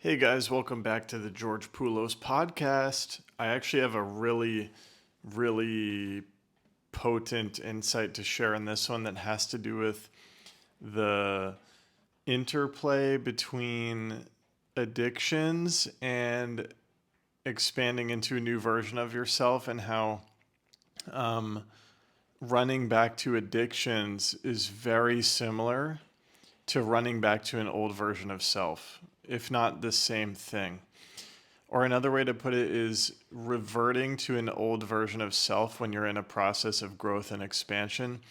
Hey guys, welcome back to the George Poulos podcast. I actually have a really potent insight to share in this one that has to do with the interplay between addictions and expanding into a new version of yourself, and how um, running back to addictions is very similar to running back to an old version of self, if not the same thing. Or another way to put it is reverting to an old version of self when you're in a process of growth and expansion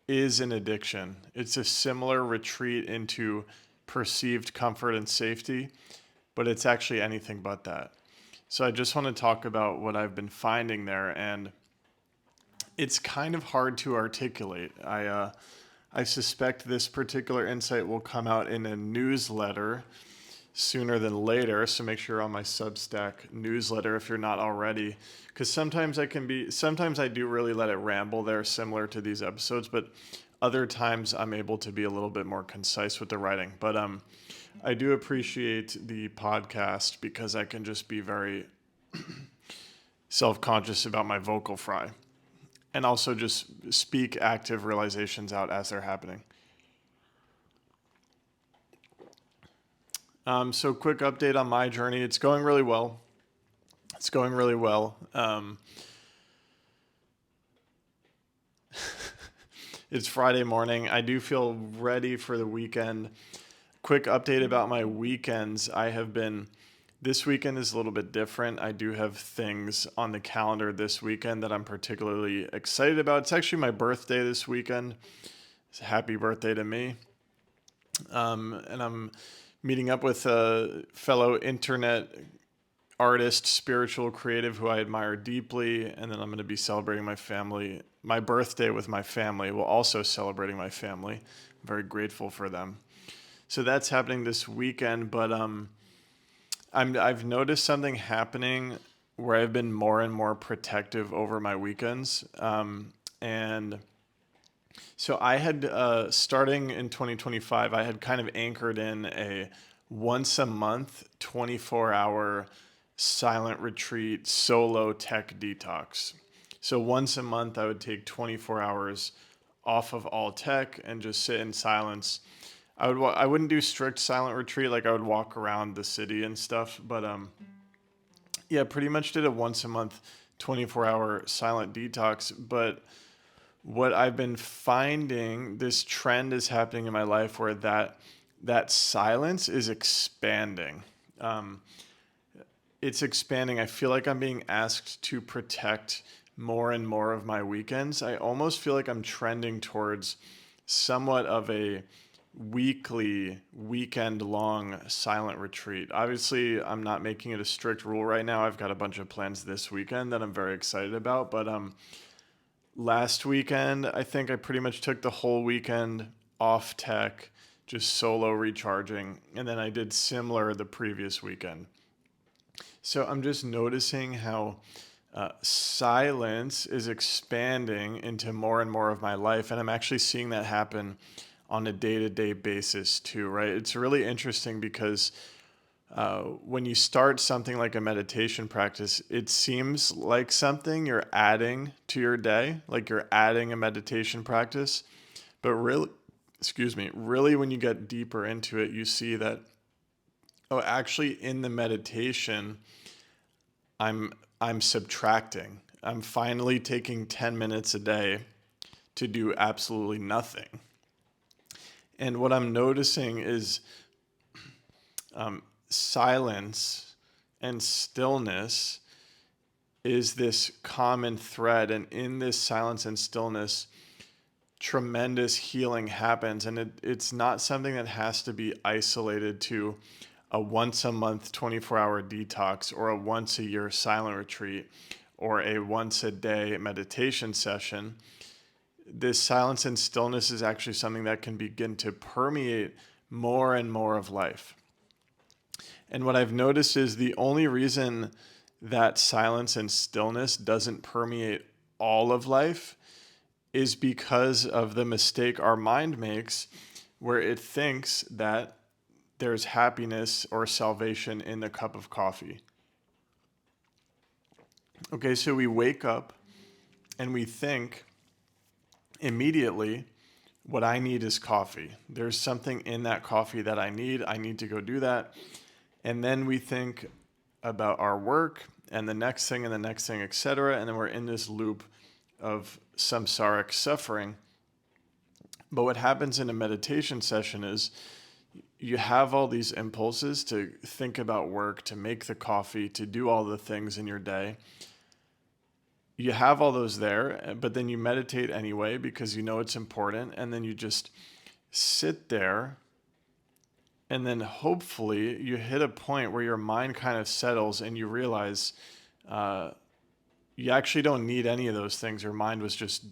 is an addiction. It's a similar retreat into perceived comfort and safety, but it's actually anything but that. So I just want to talk about what I've been finding there, and it's kind of hard to articulate. I suspect this particular insight will come out in a newsletter sooner than later, so make sure you're on my Substack newsletter if you're not already, because sometimes I do really let it ramble there, similar to these episodes, but other times I'm able to be a little bit more concise with the writing. But I do appreciate the podcast because I can just be very self-conscious about my vocal fry and also just speak active realizations out as they're happening. So quick update on my journey. It's going really well. It's Friday morning. I do feel ready for the weekend. Quick update about my weekends. This weekend is a little bit different. I do have things on the calendar this weekend that I'm particularly excited about. It's actually my birthday this weekend. It's a happy birthday to me. And I'm meeting up with a fellow internet artist, spiritual creative who I admire deeply, and then I'm going to be celebrating my birthday with my family, while also celebrating my family. I'm very grateful for them. So that's happening this weekend, but I've noticed something happening where I've been more and more protective over my weekends, and so I had, starting in 2025, I had kind of anchored in a once a month, 24-hour silent retreat, solo tech detox. So once a month, I would take 24 hours off of all tech and just sit in silence. I wouldn't do strict silent retreat, like I would walk around the city and stuff, but yeah, pretty much did a once a month, 24-hour silent detox. But what I've been finding, this trend is happening in my life where that silence is expanding. It's expanding. I feel like I'm being asked to protect more and more of my weekends. I almost feel like I'm trending towards somewhat of a weekly, weekend long silent retreat. Obviously, I'm not making it a strict rule right now. I've got a bunch of plans this weekend that I'm very excited about, but last weekend, I think I pretty much took the whole weekend off tech, just solo recharging. And then I did similar the previous weekend. So I'm just noticing how silence is expanding into more and more of my life. And I'm actually seeing that happen on a day-to-day basis too, right? It's really interesting because when you start something like a meditation practice, it seems like something you're adding to your day, like you're adding a meditation practice. But really when you get deeper into it, you see that, oh, actually in the meditation, I'm subtracting. I'm finally taking 10 minutes a day to do absolutely nothing. And what I'm noticing is silence and stillness is this common thread. And in this silence and stillness, tremendous healing happens. And it's not something that has to be isolated to a once a month 24-hour detox or a once a year silent retreat or a once a day meditation session. This silence and stillness is actually something that can begin to permeate more and more of life. And what I've noticed is the only reason that silence and stillness doesn't permeate all of life is because of the mistake our mind makes, where it thinks that there's happiness or salvation in the cup of coffee. Okay, so we wake up and we think immediately, what I need is coffee. There's something in that coffee that I need. I need to go do that. And then we think about our work and the next thing and the next thing, etc. And then we're in this loop of samsaric suffering. But what happens in a meditation session is you have all these impulses to think about work, to make the coffee, to do all the things in your day. You have all those there, but then you meditate anyway because you know it's important. And then you just sit there. And then hopefully you hit a point where your mind kind of settles and you realize you actually don't need any of those things. Your mind was just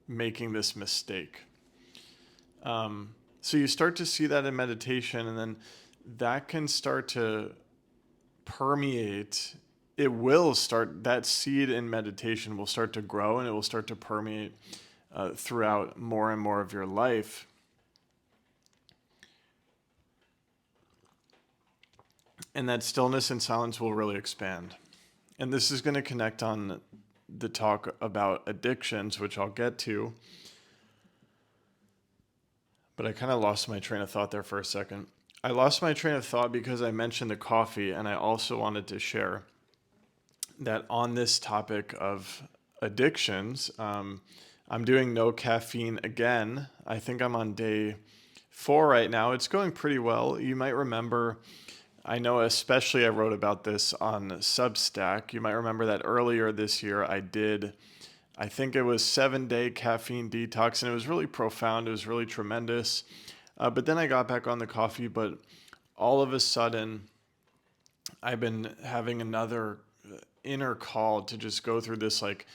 making this mistake. So you start to see that in meditation, and then that can start to permeate. It will start, that seed in meditation will start to grow and it will start to permeate throughout more and more of your life. And that stillness and silence will really expand. And this is going to connect on the talk about addictions, which I'll get to. But I kind of lost my train of thought there for a second. I lost my train of thought because I mentioned the coffee, and I also wanted to share that on this topic of addictions, I'm doing no caffeine again. I think I'm on day 4 right now. It's going pretty well. You might remember, I know especially I wrote about this on Substack. You might remember that earlier this year I think it was 7-day caffeine detox, and it was really profound. It was really tremendous. But then I got back on the coffee, but all of a sudden I've been having another inner call to just go through this like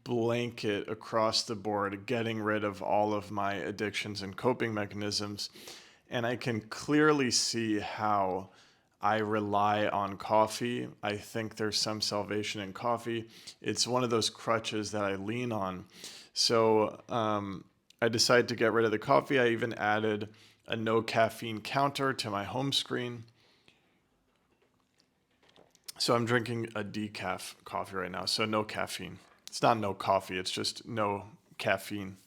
blanket across the board, getting rid of all of my addictions and coping mechanisms. And I can clearly see how I rely on coffee. I think there's some salvation in coffee. It's one of those crutches that I lean on. So I decided to get rid of the coffee. I even added a no caffeine counter to my home screen. So I'm drinking a decaf coffee right now. So no caffeine. It's not no coffee. It's just no caffeine.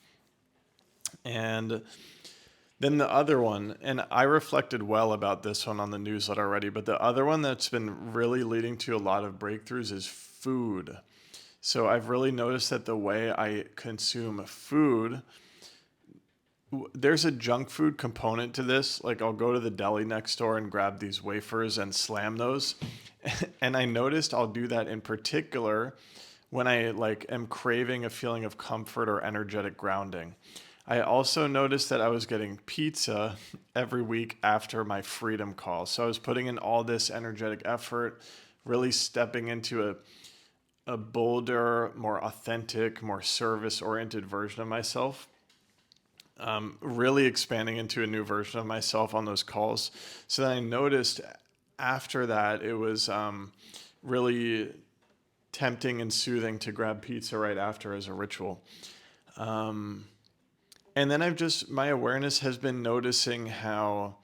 And then the other one, and I reflected well about this one on the newsletter already, but the other one that's been really leading to a lot of breakthroughs is food. So I've really noticed that the way I consume food, there's a junk food component to this. Like I'll go to the deli next door and grab these wafers and slam those. And I noticed I'll do that in particular when I like am craving a feeling of comfort or energetic grounding. I also noticed that I was getting pizza every week after my freedom call. So I was putting in all this energetic effort, really stepping into a bolder, more authentic, more service-oriented version of myself. Really expanding into a new version of myself on those calls. So then I noticed after that, it was really tempting and soothing to grab pizza right after as a ritual. And then my awareness has been noticing how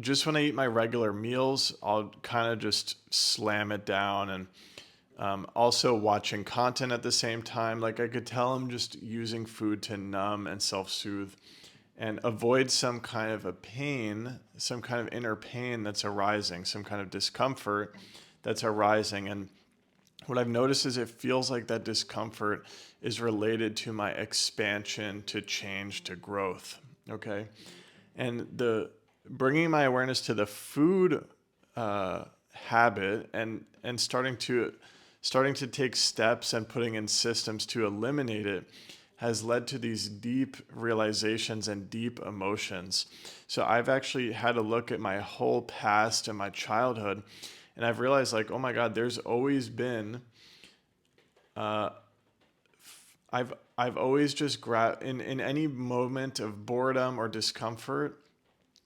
just when I eat my regular meals, I'll kind of just slam it down, and also watching content at the same time. Like I could tell I'm just using food to numb and self-soothe and avoid some kind of a pain, some kind of inner pain that's arising, some kind of discomfort that's arising. And what I've noticed is it feels like that discomfort is related to my expansion, to change, to growth. Okay. And the bringing my awareness to the food habit and starting to take steps and putting in systems to eliminate it has led to these deep realizations and deep emotions. So I've actually had a look at my whole past and my childhood, and I've realized like, oh my God, there's always been, I've always just in any moment of boredom or discomfort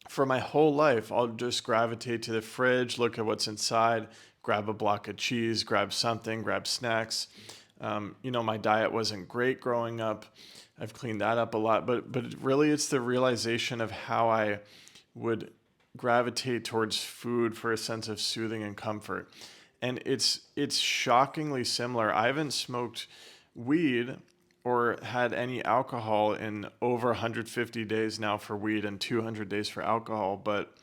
for my whole life, I'll just gravitate to the fridge, look at what's inside, grab a block of cheese, grab something, grab snacks. My diet wasn't great growing up. I've cleaned that up a lot, but really it's the realization of how I would gravitate towards food for a sense of soothing and comfort. And it's shockingly similar. I haven't smoked weed or had any alcohol in over 150 days now for weed and 200 days for alcohol, but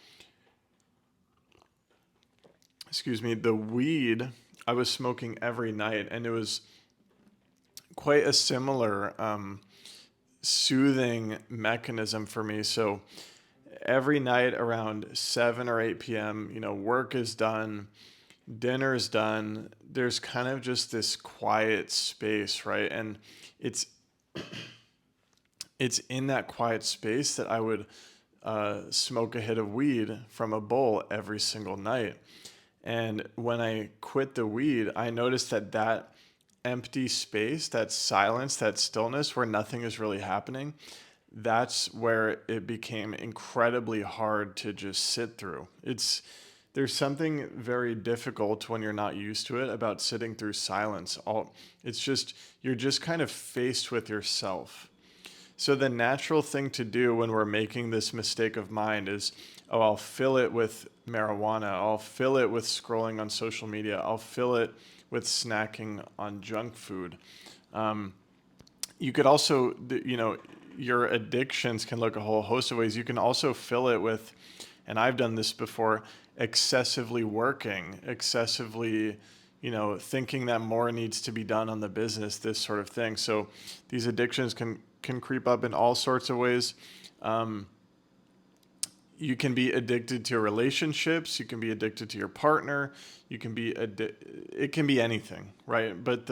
excuse me, the weed I was smoking every night, and it was quite a similar soothing mechanism for me. So every night around 7 or 8 p.m., work is done, dinner is done. There's kind of just this quiet space, right? And it's it's in that quiet space that I would smoke a hit of weed from a bowl every single night. And when I quit the weed, I noticed that empty space, that silence, that stillness where nothing is really happening, that's where it became incredibly hard to just sit through. There's something very difficult when you're not used to it about sitting through silence. It's just you're just kind of faced with yourself. So the natural thing to do when we're making this mistake of mind is, oh, I'll fill it with marijuana. I'll fill it with scrolling on social media. I'll fill it with snacking on junk food. You could also, your addictions can look a whole host of ways. You can also fill it with, and I've done this before, excessively working, excessively, thinking that more needs to be done on the business, this sort of thing. So these addictions can creep up in all sorts of ways. You can be addicted to relationships. You can be addicted to your partner. You can be it can be anything, right? But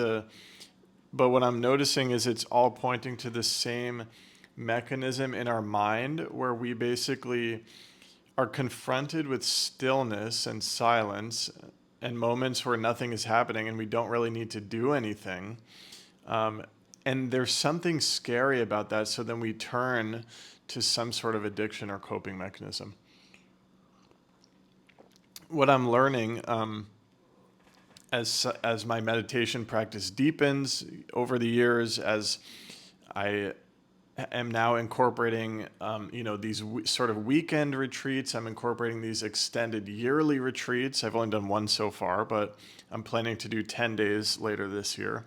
what I'm noticing is it's all pointing to the same mechanism in our mind where we basically are confronted with stillness and silence and moments where nothing is happening and we don't really need to do anything. And there's something scary about that. So then we turn to some sort of addiction or coping mechanism. What I'm learning as my meditation practice deepens over the years, as I am now incorporating, these sort of weekend retreats. I'm incorporating these extended yearly retreats. I've only done one so far, but I'm planning to do 10 days later this year.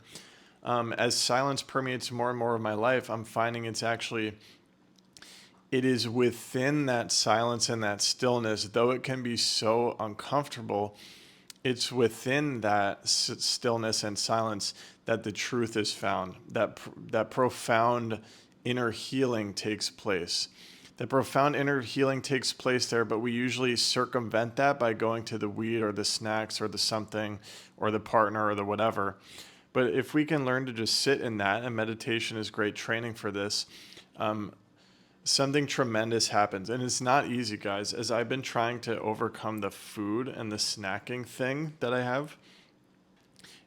As silence permeates more and more of my life, I'm finding it is within that silence and that stillness, though it can be so uncomfortable, it's within that stillness and silence that the truth is found, that profound inner healing takes place. The profound inner healing takes place there, but we usually circumvent that by going to the weed or the snacks or the something or the partner or the whatever. But if we can learn to just sit in that, and meditation is great training for this, something tremendous happens. And it's not easy, guys. As I've been trying to overcome the food and the snacking thing that I have,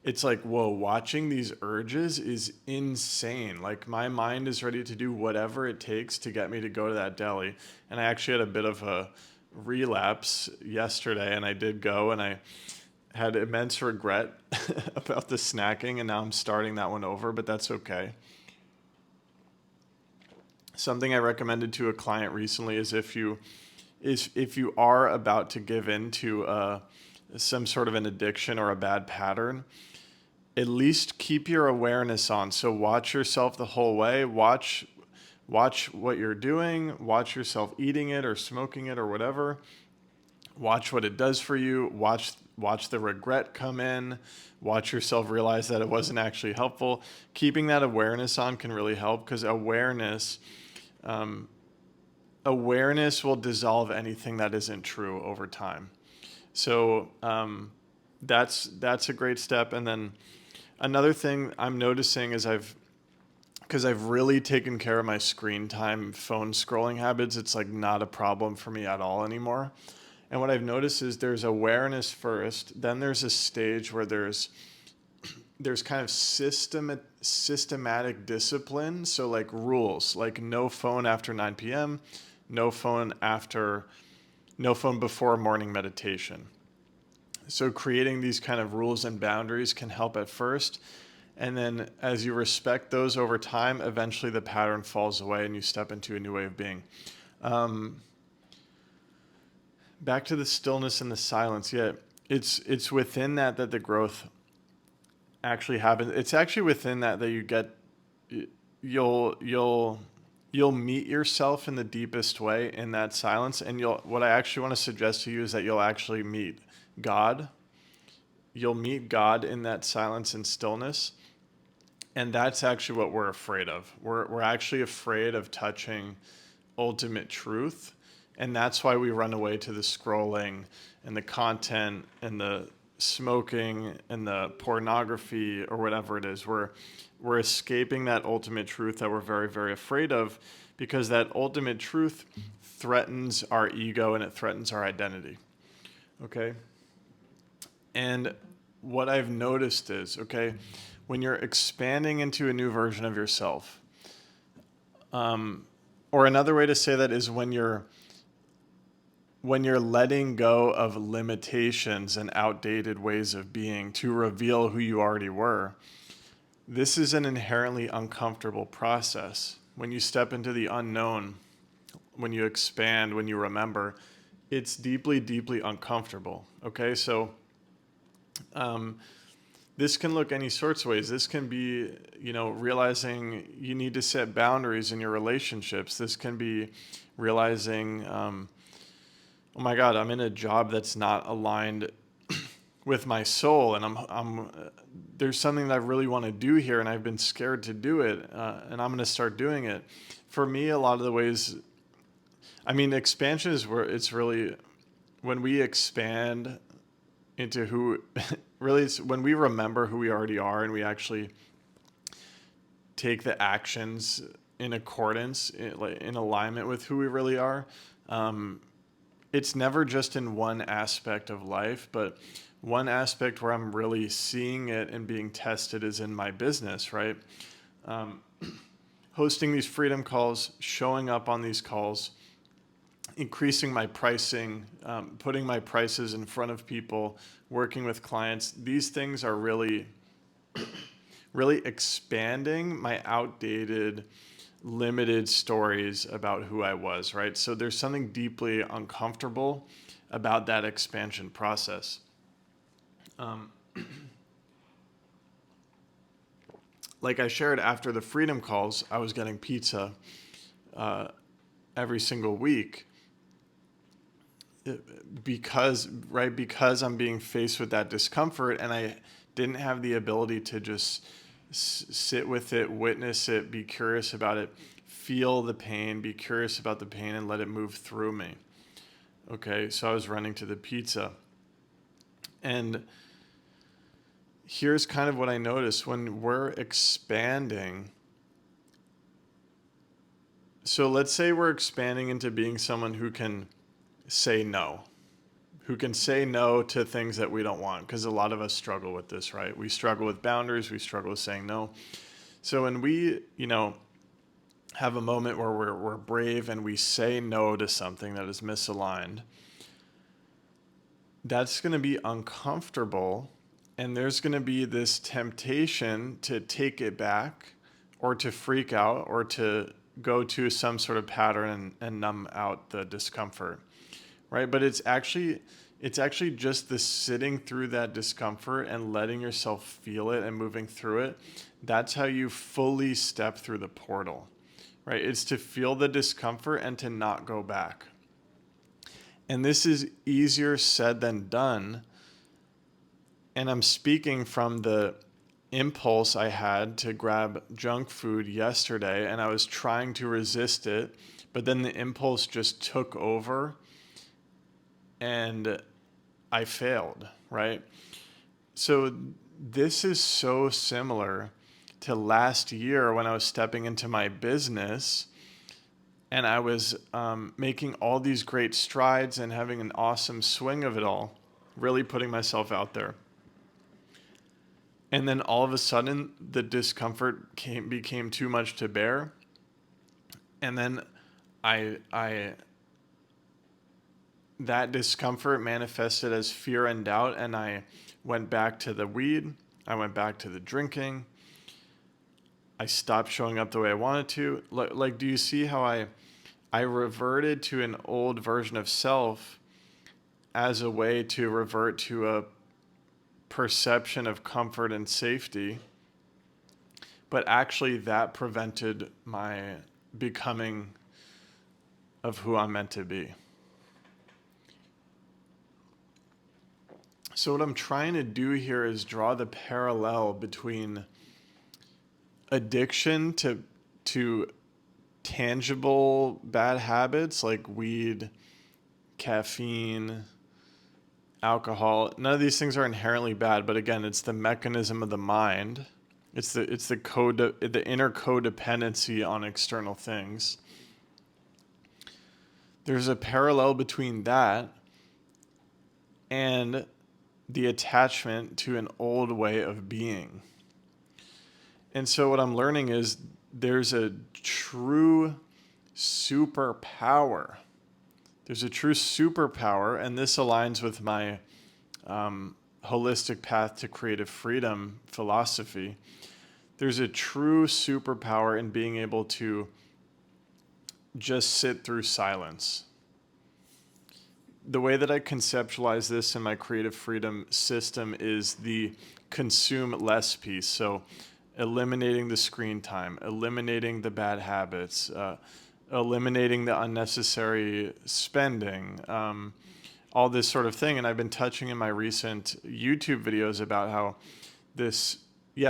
it's like, whoa, watching these urges is insane. Like my mind is ready to do whatever it takes to get me to go to that deli. And I actually had a bit of a relapse yesterday, and I did go, and I had immense regret about the snacking, and now I'm starting that one over, but that's okay. Something I recommended to a client recently is if you are about to give in to some sort of an addiction or a bad pattern, at least keep your awareness on. So watch yourself the whole way. Watch what you're doing. Watch yourself eating it or smoking it or whatever. Watch what it does for you. Watch the regret come in. Watch yourself realize that it wasn't actually helpful. Keeping that awareness on can really help, because awareness will dissolve anything that isn't true over time. So that's a great step. And then another thing I'm noticing is because I've really taken care of my screen time, phone scrolling habits, it's like not a problem for me at all anymore. And what I've noticed is there's awareness first, then there's a stage where there's kind of systematic discipline. So like rules, like no phone after 9 p.m., no phone before morning meditation. So creating these kind of rules and boundaries can help at first. And then as you respect those over time, eventually the pattern falls away and you step into a new way of being. back to the stillness and the silence. Yeah, it's within that the growth actually happens. It's actually within that you get you'll you'll you'll meet yourself in the deepest way in that silence, and you'll what I actually want to suggest to you is that you'll actually meet God. You'll meet God in that silence and stillness. And that's actually what we're afraid of. We're actually afraid of touching ultimate truth. And that's why we run away to the scrolling and the content and the smoking and the pornography or whatever it is. We're escaping that ultimate truth that we're very, very afraid of, because that ultimate truth threatens our ego and it threatens our identity. Okay? And what I've noticed is, okay, when you're expanding into a new version of yourself, or another way to say that is when you're letting go of limitations and outdated ways of being to reveal who you already were, this is an inherently uncomfortable process. When you step into the unknown, when you expand, when you remember, it's deeply, deeply uncomfortable. Okay, so this can look any sorts of ways. This can be, realizing you need to set boundaries in your relationships. This can be realizing, oh my God, I'm in a job that's not aligned with my soul, and there's something that I really want to do here, and I've been scared to do it, and I'm going to start doing it. For me, a lot of the ways, expansion is where it's really when we expand into who really it's when we remember who we already are and we actually take the actions in accordance in alignment with who we really are. It's never just in one aspect of life, but one aspect where I'm really seeing it and being tested is in my business, right? Hosting these freedom calls, showing up on these calls, increasing my pricing, putting my prices in front of people, working with clients. These things are really, really expanding my outdated, limited stories about who I was, right? So there's something deeply uncomfortable about that expansion process. Like I shared, after the freedom calls, I was getting pizza every single week because I'm being faced with that discomfort, and I didn't have the ability to just sit with it, witness it, be curious about it, feel the pain, be curious about the pain, and let it move through me. Okay, so I was running to the pizza. And here's kind of what I noticed when we're expanding. So let's say we're expanding into being someone who can say no, who can say no to things that we don't want, because a lot of us struggle with this, right? We struggle with boundaries, we struggle with saying no. So when we, have a moment where we're brave and we say no to something that is misaligned, that's going to be uncomfortable, and there's going to be this temptation to take it back or to freak out or to go to some sort of pattern and numb out the discomfort, right? But it's actually just the sitting through that discomfort and letting yourself feel it and moving through it. That's how you fully step through the portal, right? It's to feel the discomfort and to not go back. And this is easier said than done. And I'm speaking from the impulse I had to grab junk food yesterday, and I was trying to resist it, but then the impulse just took over and I failed, right? So this is so similar to last year when I was stepping into my business and I was making all these great strides and having an awesome swing of it all, really putting myself out there. And then all of a sudden, the discomfort became too much to bear. And then I that discomfort manifested as fear and doubt, and I went back to the weed. I went back to the drinking. I stopped showing up the way I wanted to. Like, do you see how I reverted to an old version of self as a way to revert to a perception of comfort and safety, but actually that prevented my becoming of who I'm meant to be. So what I'm trying to do here is draw the parallel between addiction to tangible bad habits like weed, caffeine, alcohol. None of these things are inherently bad, but again, it's the mechanism of the mind. It's the inner codependency on external things. There's a parallel between that and the attachment to an old way of being. And so what I'm learning is there's a true superpower. There's a true superpower, and this aligns with my holistic path to creative freedom philosophy. There's a true superpower in being able to just sit through silence. The way that I conceptualize this in my creative freedom system is the consume less piece. So eliminating the screen time, eliminating the bad habits, eliminating the unnecessary spending, all this sort of thing. And I've been touching in my recent YouTube videos about how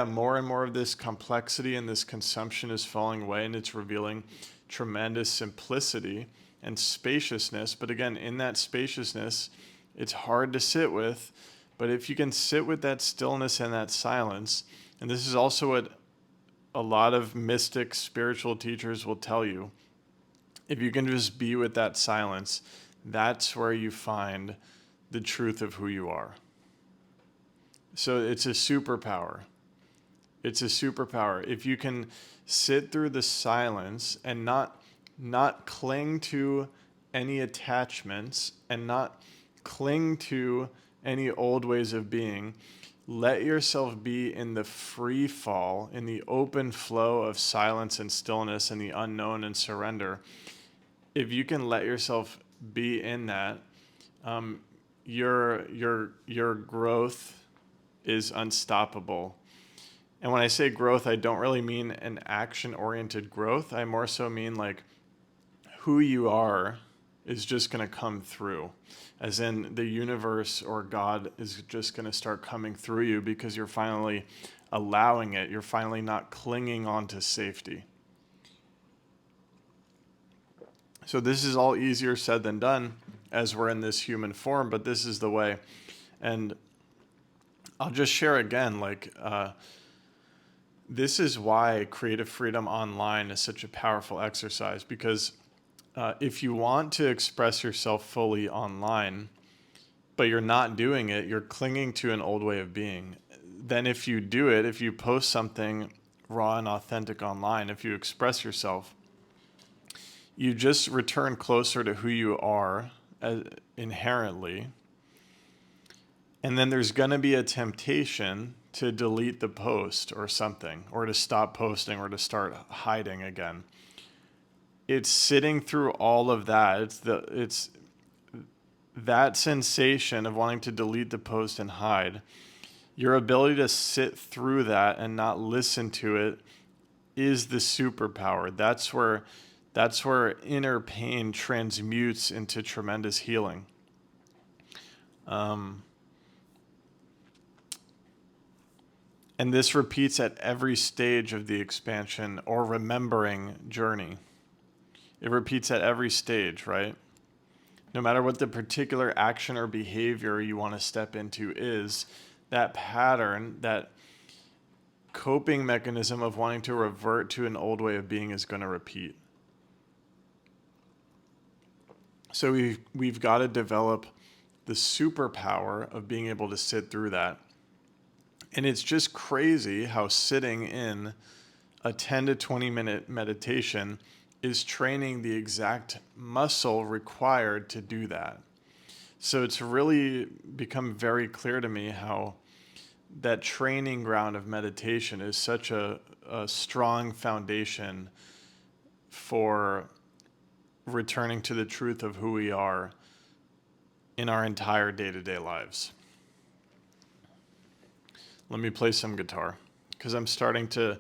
more and more of this complexity and this consumption is falling away, and it's revealing tremendous simplicity and spaciousness. But again, in that spaciousness, it's hard to sit with. But if you can sit with that stillness and that silence, and this is also what a lot of mystic spiritual teachers will tell you, if you can just be with that silence, that's where you find the truth of who you are. So it's a superpower. It's a superpower. If you can sit through the silence and not cling to any attachments and not cling to any old ways of being, let yourself be in the free fall, in the open flow of silence and stillness and the unknown and surrender. If you can let yourself be in that, your growth is unstoppable. And when I say growth, I don't really mean an action-oriented growth. I more so mean like who you are is just going to come through. As in the universe or God is just going to start coming through you because you're finally allowing it. You're finally not clinging on to safety. So this is all easier said than done as we're in this human form, but this is the way. And I'll just share again, this is why creative freedom online is such a powerful exercise, because if you want to express yourself fully online, but you're not doing it, you're clinging to an old way of being. Then if you do it, if you post something raw and authentic online, if you express yourself, you just return closer to who you are inherently. And then there's going to be a temptation to delete the post or something, or to stop posting, or to start hiding again. It's sitting through all of that. It's that sensation of wanting to delete the post and hide. Your ability to sit through that and not listen to it is the superpower. That's where inner pain transmutes into tremendous healing. And this repeats at every stage of the expansion or remembering journey. It repeats at every stage, right? No matter what the particular action or behavior you want to step into is, that pattern, that coping mechanism of wanting to revert to an old way of being is going to repeat. So we've got to develop the superpower of being able to sit through that. And it's just crazy how sitting in a 10 to 20 minute meditation is training the exact muscle required to do that. So it's really become very clear to me how that training ground of meditation is such a strong foundation for returning to the truth of who we are in our entire day-to-day lives. Let me play some guitar because I'm starting to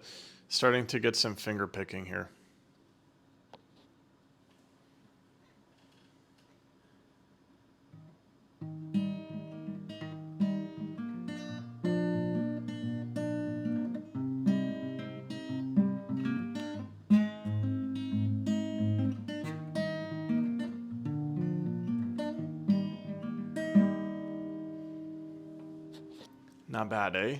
get some finger picking here. Not bad, eh?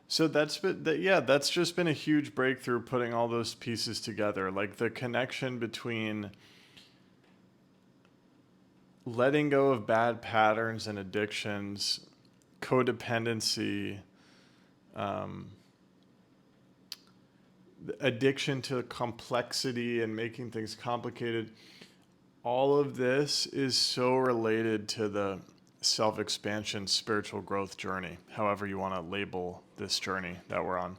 So that's just been a huge breakthrough, putting all those pieces together. Like the connection between letting go of bad patterns and addictions, codependency, um, addiction to complexity and making things complicated. All of this is so related to the self expansion, spiritual growth journey, however you want to label this journey that we're on.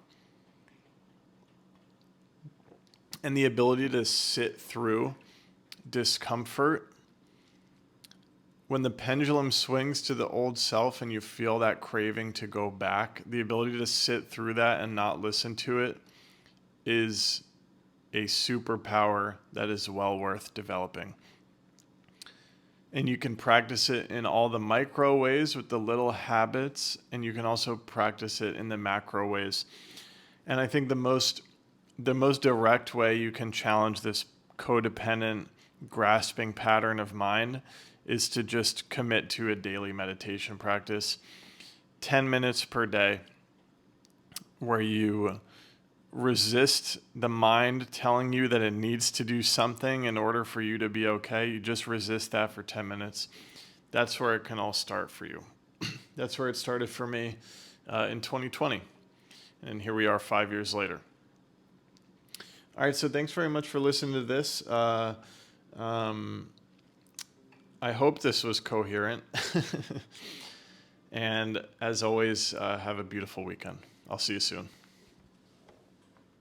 And the ability to sit through discomfort when the pendulum swings to the old self and you feel that craving to go back, the ability to sit through that and not listen to it is a superpower that is well worth developing. And you can practice it in all the micro ways with the little habits, and you can also practice it in the macro ways. And I think the most direct way you can challenge this codependent grasping pattern of mind is to just commit to a daily meditation practice, 10 minutes per day, where you resist the mind telling you that it needs to do something in order for you to be okay. You just resist that for 10 minutes. That's where it can all start for you. That's where it started for me in 2020. And here we are 5 years later. All right, so thanks very much for listening to this. I hope this was coherent. And as always, have a beautiful weekend. I'll see you soon.